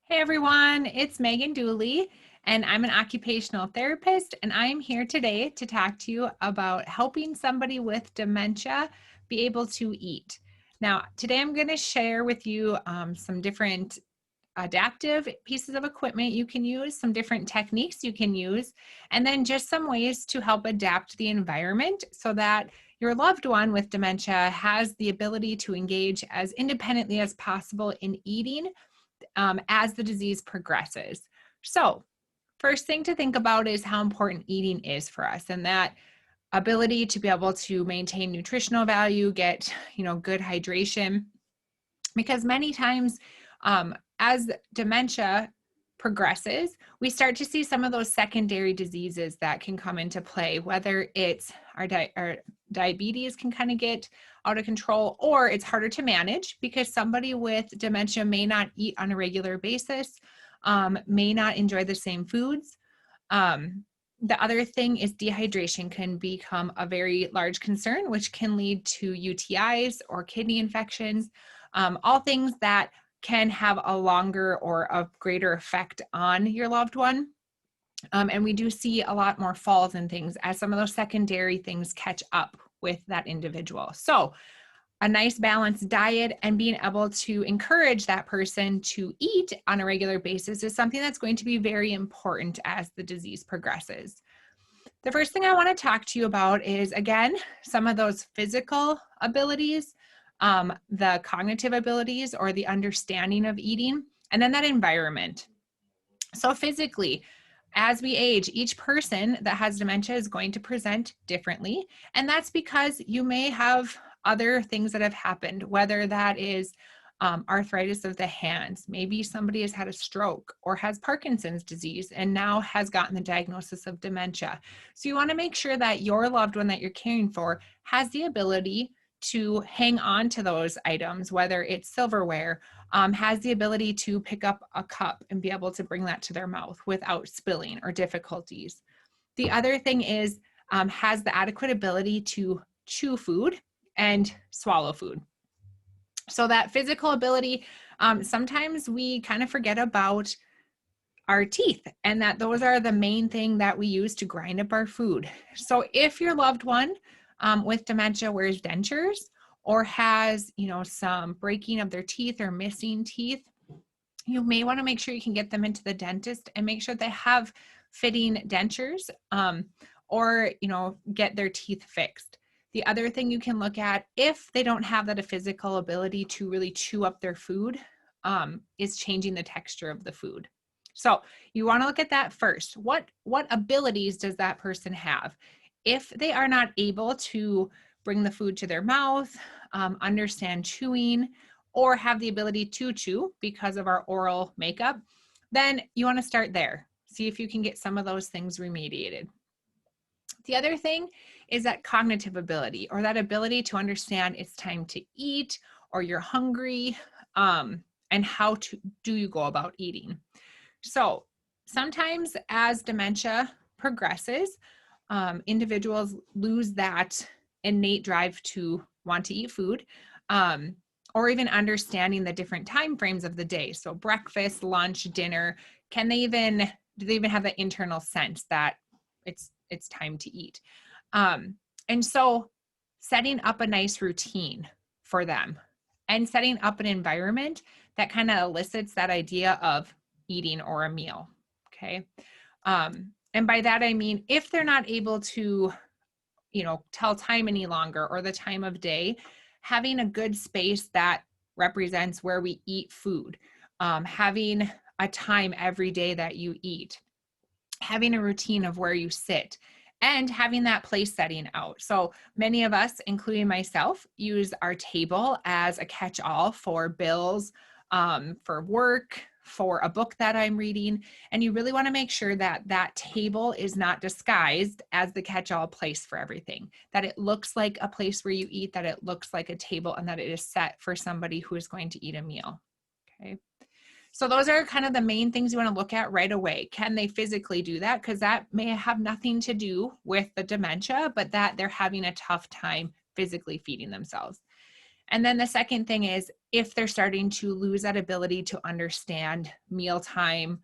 Hey everyone, it's Megan Dooley, and I'm an occupational therapist, and I'm here today to talk to you about helping somebody with dementia be able to eat. Now, today I'm going to share with you some different adaptive pieces of equipment you can use, some different techniques you can use, and then just some ways to help adapt the environment so that your loved one with dementia has the ability to engage as independently as possible in eating as the disease progresses. So, first thing to think about is how important eating is for us, and that ability to be able to maintain nutritional value, get good hydration, because many times as dementia progresses, we start to see some of those secondary diseases that can come into play, whether it's our diabetes can kind of get out of control, or it's harder to manage because somebody with dementia may not eat on a regular basis, may not enjoy the same foods. The other thing is dehydration can become a very large concern, which can lead to UTIs or kidney infections, all things that can have a longer or a greater effect on your loved one. And we do see a lot more falls and things as some of those secondary things catch up with that individual. So a nice balanced diet and being able to encourage that person to eat on a regular basis is something that's going to be very important as the disease progresses. The first thing I want to talk to you about is, again, some of those physical abilities, the cognitive abilities or the understanding of eating, and then that environment. So physically, as we age, each person that has dementia is going to present differently. And that's because you may have other things that have happened, whether that is arthritis of the hands. Maybe somebody has had a stroke or has Parkinson's disease and now has gotten the diagnosis of dementia. So you want to make sure that your loved one that you're caring for has the ability to hang on to those items, whether it's silverware, has the ability to pick up a cup and be able to bring that to their mouth without spilling or difficulties. The other thing is has the adequate ability to chew food and swallow food. So that physical ability, sometimes we kind of forget about our teeth, and that those are the main thing that we use to grind up our food. So if your loved one with dementia wears dentures or has, some breaking of their teeth or missing teeth, you may want to make sure you can get them into the dentist and make sure they have fitting dentures, or, get their teeth fixed. The other thing you can look at, if they don't have that physical ability to really chew up their food, is changing the texture of the food. So you want to look at that first. What abilities does that person have? If they are not able to bring the food to their mouth, understand chewing, or have the ability to chew because of our oral makeup, then you want to start there. See if you can get some of those things remediated. The other thing is that cognitive ability, or that ability to understand it's time to eat or you're hungry, and how do you go about eating. So sometimes as dementia progresses, individuals lose that innate drive to want to eat food, or even understanding the different time frames of the day. So breakfast, lunch, dinner, do they even have that internal sense that it's time to eat? And so setting up a nice routine for them and setting up an environment that kind of elicits that idea of eating or a meal. Okay. And by that, I mean, if they're not able to, tell time any longer or the time of day, having a good space that represents where we eat food, having a time every day that you eat, having a routine of where you sit, and having that place setting out. So many of us, including myself, use our table as a catch-all for bills, for work, for a book that I'm reading. And you really want to make sure that that table is not disguised as the catch-all place for everything, that it looks like a place where you eat, that it looks like a table, and that it is set for somebody who is going to eat a meal. Okay. So those are kind of the main things you want to look at right away. Can they physically do that? Because that may have nothing to do with the dementia, but that they're having a tough time physically feeding themselves. And then the second thing is if they're starting to lose that ability to understand mealtime,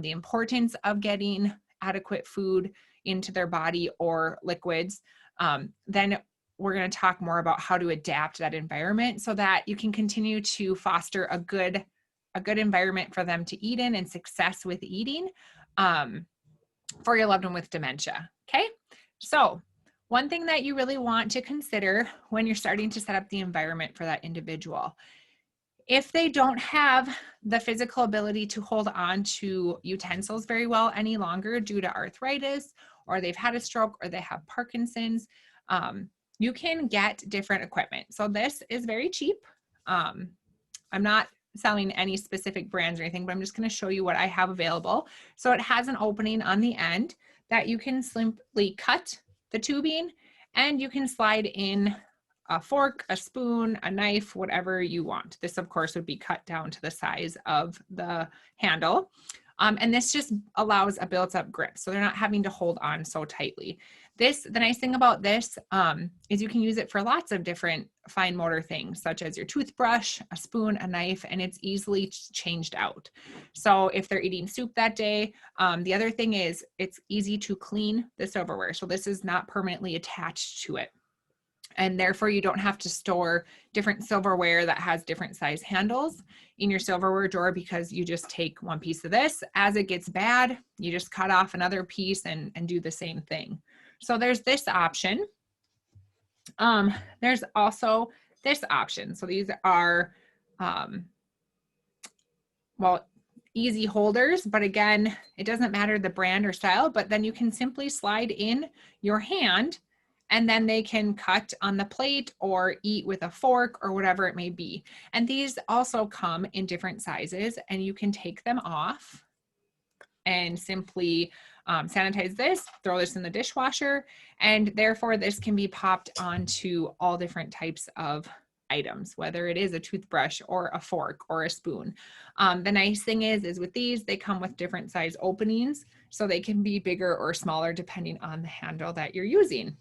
the importance of getting adequate food into their body or liquids, then we're going to talk more about how to adapt that environment so that you can continue to foster a good environment for them to eat in and success with eating for your loved one with dementia. Okay, so one thing that you really want to consider when you're starting to set up the environment for that individual, if they don't have the physical ability to hold on to utensils very well any longer due to arthritis, or they've had a stroke, or they have Parkinson's, you can get different equipment. So this is very cheap. I'm not selling any specific brands or anything, but I'm just going to show you what I have available. So it has an opening on the end that you can simply cut the tubing, and you can slide in a fork, a spoon, a knife, whatever you want. This, of course, would be cut down to the size of the handle. And this just allows a built-up grip, so they're not having to hold on so tightly. The nice thing about this is you can use it for lots of different fine motor things, such as your toothbrush, a spoon, a knife, and it's easily changed out. So if they're eating soup that day, the other thing is it's easy to clean the silverware. So this is not permanently attached to it. And therefore you don't have to store different silverware that has different size handles in your silverware drawer, because you just take one piece of this. As it gets bad, you just cut off another piece and do the same thing. So there's this option. There's also this option. So these are, easy holders, but again, it doesn't matter the brand or style, but then you can simply slide in your hand, and then they can cut on the plate or eat with a fork or whatever it may be. And these also come in different sizes, and you can take them off and simply sanitize this, throw this in the dishwasher, and therefore this can be popped onto all different types of items, whether it is a toothbrush or a fork or a spoon. The nice thing is with these, they come with different size openings, so they can be bigger or smaller depending on the handle that you're using.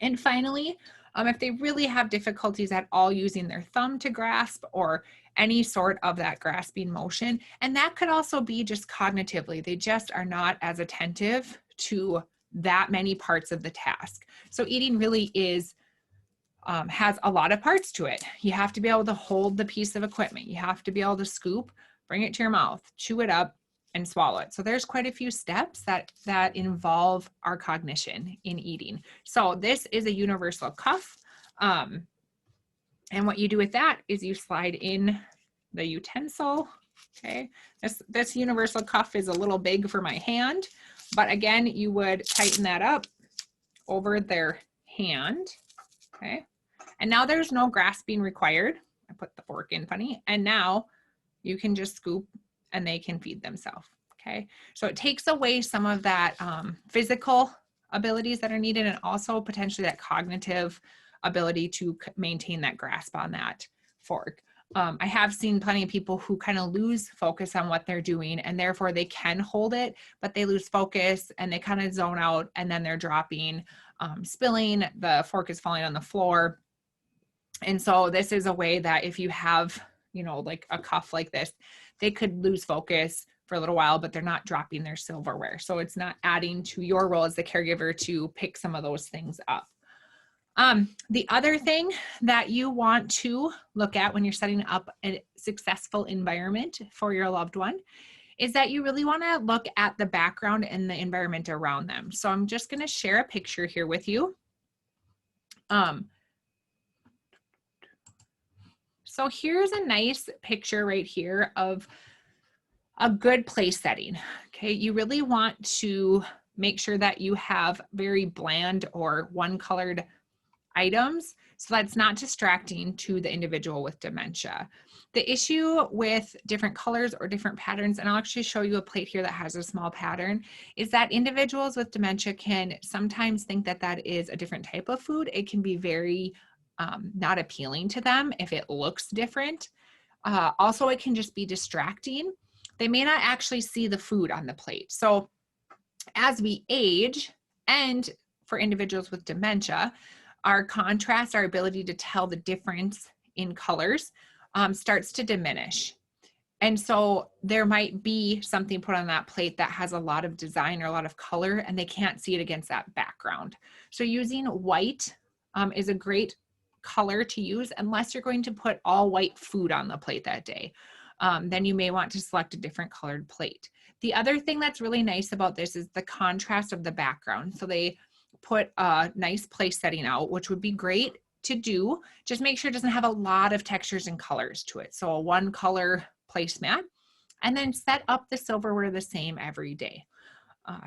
And finally, if they really have difficulties at all using their thumb to grasp or any sort of that grasping motion, and that could also be just cognitively, they just are not as attentive to that many parts of the task. So eating really is, has a lot of parts to it. You have to be able to hold the piece of equipment. You have to be able to scoop, bring it to your mouth, chew it up, and swallow it. So there's quite a few steps that involve our cognition in eating. So this is a universal cuff. And what you do with that is you slide in the utensil. Okay, this universal cuff is a little big for my hand, but again, you would tighten that up over their hand. Okay, and now there's no grasping required. I put the fork in funny, and now you can just scoop and they can feed themselves. Okay, so it takes away some of that physical abilities that are needed, and also potentially that cognitive ability to maintain that grasp on that fork. I have seen plenty of people who kind of lose focus on what they're doing, and therefore they can hold it, but they lose focus and they kind of zone out, and then they're dropping, spilling, the fork is falling on the floor. And so this is a way that if you have, like a cuff like this, they could lose focus for a little while, but they're not dropping their silverware. So it's not adding to your role as the caregiver to pick some of those things up. The other thing that you want to look at when you're setting up a successful environment for your loved one is that you really want to look at the background and the environment around them. So I'm just going to share a picture here with you. So here's a nice picture right here of a good place setting. Okay, you really want to make sure that you have very bland or one-colored items, so that's not distracting to the individual with dementia. The issue with different colors or different patterns, and I'll actually show you a plate here that has a small pattern, is that individuals with dementia can sometimes think that that is a different type of food. It can be very not appealing to them if it looks different. Also, it can just be distracting. They may not actually see the food on the plate. So as we age, and for individuals with dementia, our contrast, our ability to tell the difference in colors starts to diminish. And so there might be something put on that plate that has a lot of design or a lot of color, and they can't see it against that background. So using white is a great color to use unless you're going to put all white food on the plate that day. Then you may want to select a different colored plate. The other thing that's really nice about this is the contrast of the background. So they put a nice place setting out, which would be great to do. Just make sure it doesn't have a lot of textures and colors to it. So a one color placemat, and then set up the silverware the same every day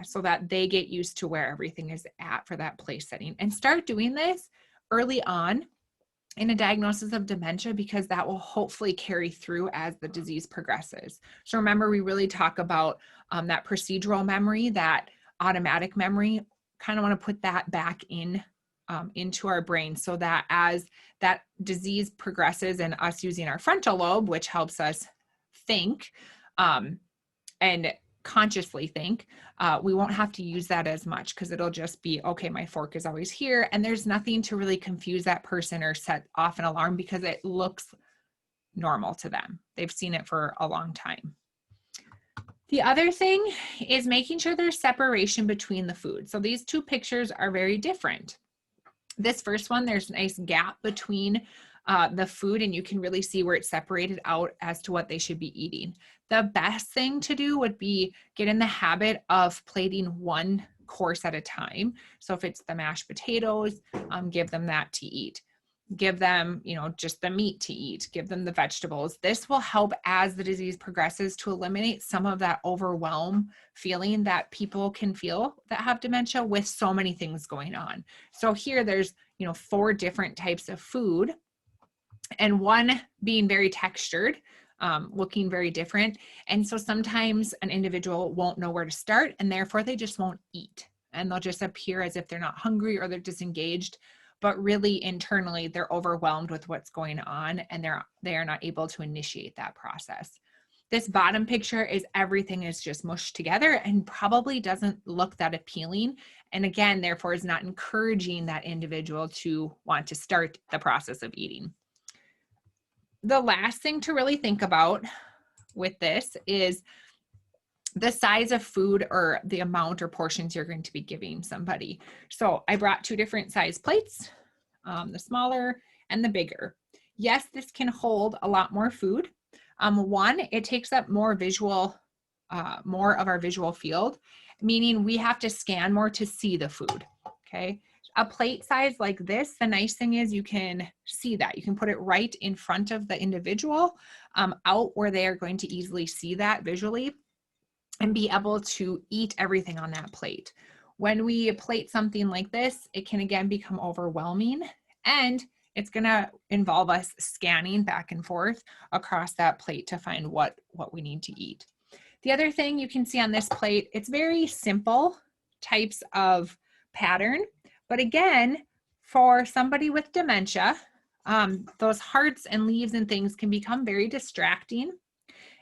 so that they get used to where everything is at for that place setting. And start doing this early on in a diagnosis of dementia, because that will hopefully carry through as the disease progresses. So remember, we really talk about that procedural memory, that automatic memory. Kind of want to put that back in into our brain, so that as that disease progresses and us using our frontal lobe, which helps us think and consciously think, we won't have to use that as much, because it'll just be, okay, my fork is always here, and there's nothing to really confuse that person or set off an alarm, because it looks normal to them. They've seen it for a long time. The other thing is making sure there's separation between the food. So these two pictures are very different. This first one, there's a nice gap between the food, and you can really see where it's separated out as to what they should be eating. The best thing to do would be get in the habit of plating one course at a time. So if it's the mashed potatoes, give them that to eat. Give them, just the meat to eat. Give them the vegetables. This will help as the disease progresses to eliminate some of that overwhelm feeling that people can feel that have dementia with so many things going on. So here there's, 4 different types of food, and one being very textured, looking very different. And so sometimes an individual won't know where to start, and therefore they just won't eat. And they'll just appear as if they're not hungry or they're disengaged, but really internally they're overwhelmed with what's going on, and they are not able to initiate that process. This bottom picture is everything is just mushed together and probably doesn't look that appealing. And again, therefore is not encouraging that individual to want to start the process of eating. The last thing to really think about with this is the size of food, or the amount or portions you're going to be giving somebody. So I brought 2 different size plates, the smaller and the bigger. Yes, this can hold a lot more food. One, it takes up more of our visual field, meaning we have to scan more to see the food, okay? A plate size like this, the nice thing is you can see that. You can put it right in front of the individual, out where they are going to easily see that visually and be able to eat everything on that plate. When we plate something like this, it can again become overwhelming, and it's gonna involve us scanning back and forth across that plate to find what we need to eat. The other thing you can see on this plate, it's very simple types of pattern, but again, for somebody with dementia, those hearts and leaves and things can become very distracting.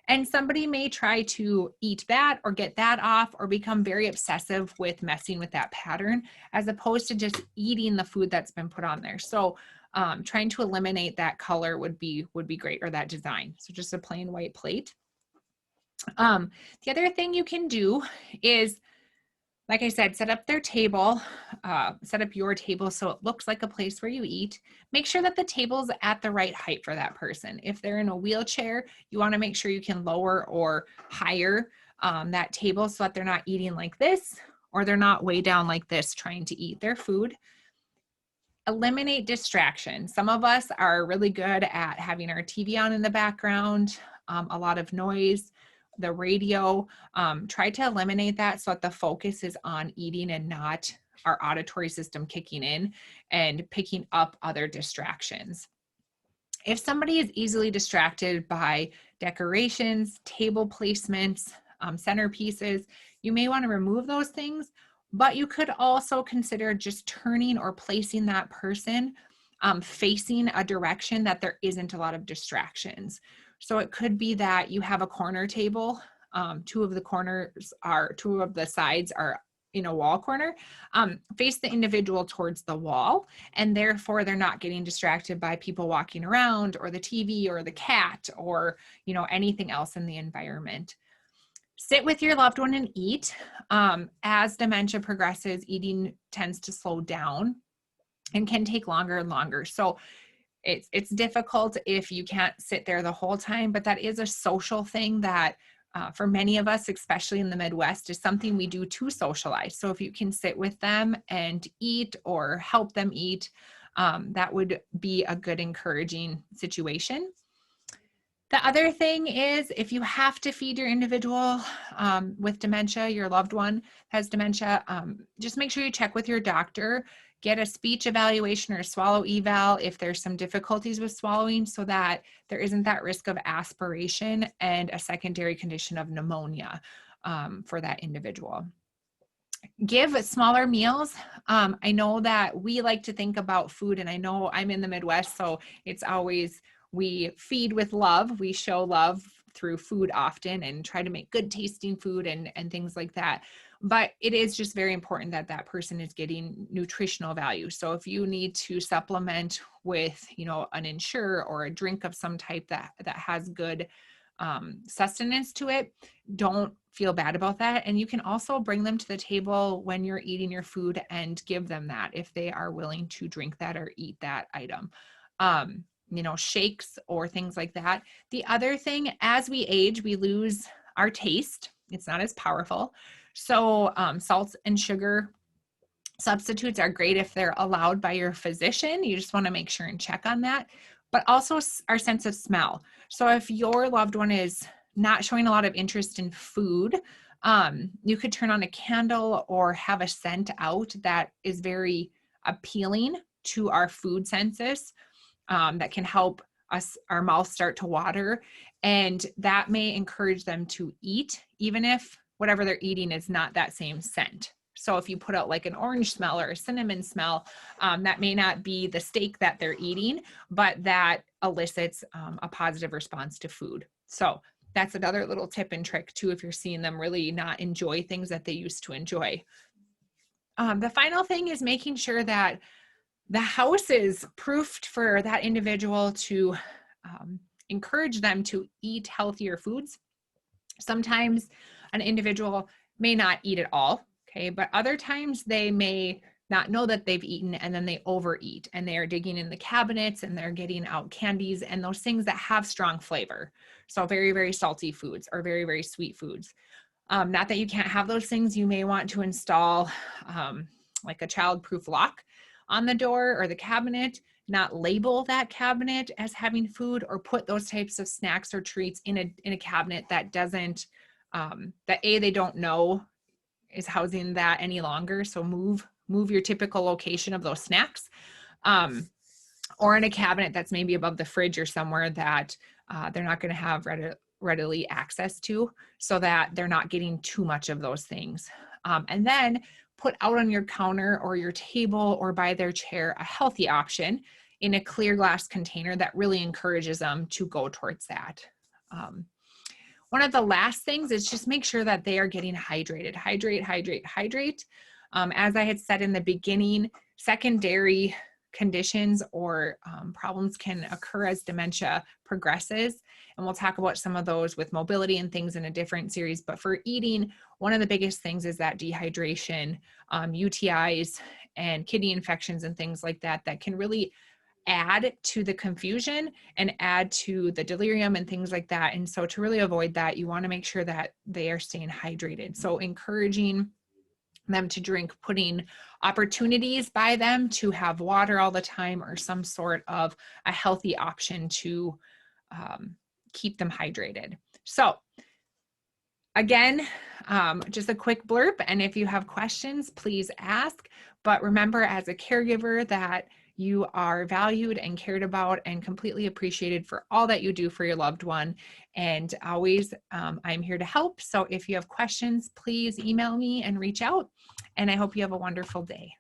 And somebody may try to eat that or get that off, or become very obsessive with messing with that pattern, as opposed to just eating the food that's been put on there. So trying to eliminate that color would be great, or that design. So just a plain white plate. The other thing you can do is, like I said, set up their table, set up your table so it looks like a place where you eat. Make sure that the table's at the right height for that person. If they're in a wheelchair, you want to make sure you can lower or higher that table so that they're not eating like this, or they're not way down like this trying to eat their food. Eliminate distraction. Some of us are really good at having our TV on in the background, a lot of noise, the radio. Try to eliminate that so that the focus is on eating and not our auditory system kicking in and picking up other distractions. If somebody is easily distracted by decorations, table placements, centerpieces, you may want to remove those things, but you could also consider just turning or placing that person facing a direction that there isn't a lot of distractions. So it could be that you have a corner table, two of the sides are in a wall corner, face the individual towards the wall, and therefore they're not getting distracted by people walking around or the TV or the cat or, you know, anything else in the environment. Sit with your loved one and eat. As dementia progresses, eating tends to slow down and can take longer and longer. So it's difficult if you can't sit there the whole time, but that is a social thing that for many of us, especially in the Midwest, is something we do to socialize. So if you can sit with them and eat or help them eat, that would be a good encouraging situation. The other thing is, if you have to feed your individual with dementia, your loved one has dementia, just make sure you check with your doctor, get a speech evaluation or swallow eval if there's some difficulties with swallowing, so that there isn't that risk of aspiration and a secondary condition of pneumonia for that individual. Give smaller meals. I know that we like to think about food, and I know I'm in the Midwest, so it's always, we feed with love. We show love through food often and try to make good tasting food and things like that. But it is just very important that that person is getting nutritional value. So if you need to supplement with, you know, an Ensure or a drink of some type that has good sustenance to it, don't feel bad about that. And you can also bring them to the table when you're eating your food and give them that if they are willing to drink that or eat that item. You know, shakes or things like that. The other thing, as we age, we lose our taste. It's not as powerful. So salts and sugar substitutes are great if they're allowed by your physician. You just want to make sure and check on that. But also our sense of smell. So if your loved one is not showing a lot of interest in food, you could turn on a candle or have a scent out that is very appealing to our food senses. That can help us, our mouths start to water, and that may encourage them to eat, even if whatever they're eating is not that same scent. So if you put out like an orange smell or a cinnamon smell, that may not be the steak that they're eating, but that elicits a positive response to food. So that's another little tip and trick too, if you're seeing them really not enjoy things that they used to enjoy. The final thing is making sure that the house is proofed for that individual to encourage them to eat healthier foods. Sometimes an individual may not eat at all, okay, but other times they may not know that they've eaten and then they overeat and they are digging in the cabinets and they're getting out candies and those things that have strong flavor. So very, very salty foods or very, very sweet foods. Not that you can't have those things. You may want to install like a child-proof lock on the door or the cabinet, not label that cabinet as having food, or put those types of snacks or treats in a cabinet that doesn't, that they don't know is housing that any longer. So move your typical location of those snacks, or in a cabinet that's maybe above the fridge or somewhere that they're not going to have readily access to, so that they're not getting too much of those things. And then put out on your counter or your table or by their chair a healthy option in a clear glass container that really encourages them to go towards that. One of the last things is just make sure that they are getting hydrated. Hydrate. As I had said in the beginning, secondary conditions or problems can occur as dementia progresses. And we'll talk about some of those with mobility and things in a different series. But for eating, one of the biggest things is that dehydration, UTIs and kidney infections and things like that, that can really add to the confusion and add to the delirium and things like that. And so to really avoid that, you want to make sure that they are staying hydrated. So encouraging them to drink, putting opportunities by them to have water all the time or some sort of a healthy option to keep them hydrated. So again, just a quick blurb, and if you have questions, please ask. But remember, as a caregiver, that you are valued and cared about and completely appreciated for all that you do for your loved one. And always, I'm here to help. So if you have questions, please email me and reach out. And I hope you have a wonderful day.